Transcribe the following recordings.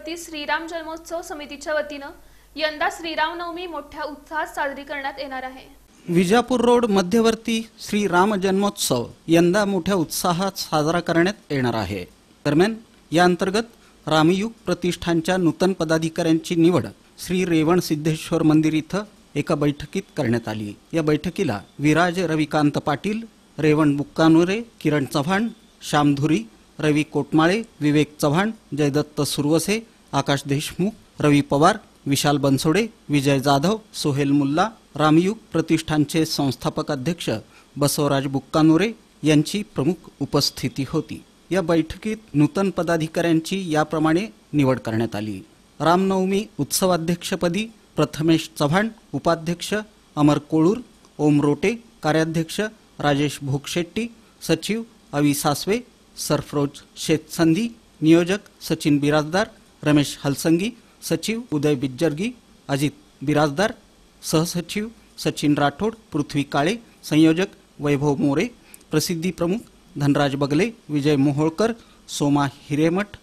मध्यवर्ती श्रीराम जन्मोत्सव समितीच्या वतीनं यंदा श्रीरामनवमी मोठ्या उत्साहात साजरी करण्यात येणार आहे। विजापूर रोड मध्यवर्ती श्री राम जन्मोत्सव यंदा मोठ्या उत्साहात साजरा करण्यात येणार आहे। दरम्यान या अंतर्गत रामयुग प्रतिष्ठानच्या नूतन पदाधिकाऱ्यांची निवड श्री रेवण सिद्धेश्वर मंदिर इथं एका बैठकीत करण्यात आली। या बैठकीला विराज रविकांत पाटील, रेवण बुक्कानुरे, किरण चव्हाण, श्यामधुरी, रवी कोटमाळे, विवेक चव्हाण, जयदत्त सुरवसे, आकाश देशमुख, रवी पवार, विशाल बनसोडे, विजय जाधव, सोहेल मुल्ला, रामयुग प्रतिष्ठानचे संस्थापक अध्यक्ष बसवराज बुक्कानुरे यांची प्रमुख उपस्थिती होती। या बैठकीत नूतन पदाधिकाऱ्यांची याप्रमाणे निवड करण्यात आली। रामनवमी उत्सवाध्यक्षपदी प्रथमेश चव्हाण, उपाध्यक्ष अमर कोळूर, ओम रोटे, कार्याध्यक्ष राजेश भोगशेट्टी, सचिव अवी सासवे, सरफरोज शेतसंधी, नियोजक सचिन बिराजदार, रमेश हलसंगी, सचिव उदय बिज्जरगी, अजित बिराजदार, सहसचिव सचिन राठोड, पृथ्वी काळे, संयोजक वैभव मोरे, प्रसिद्धी प्रमुख धनराज बगले, विजय मोहोळकर, सोमा हिरेमठ,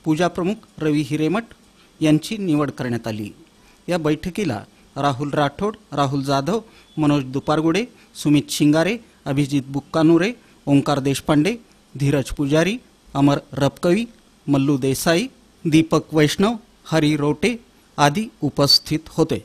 पूजा प्रमुख रवी हिरेमठ यांची निवड करण्यात आली। या बैठकीला राहुल राठोड, राहुल जाधव, मनोज दुपारगुडे, सुमित शिंगारे, अभिजित बुक्कानुरे, ओंकार देशपांडे, धीरज पुजारी, अमर रबकवी, मल्लू देसाई, दीपक वैष्णव, हरी रोटे आदी उपस्थित होते।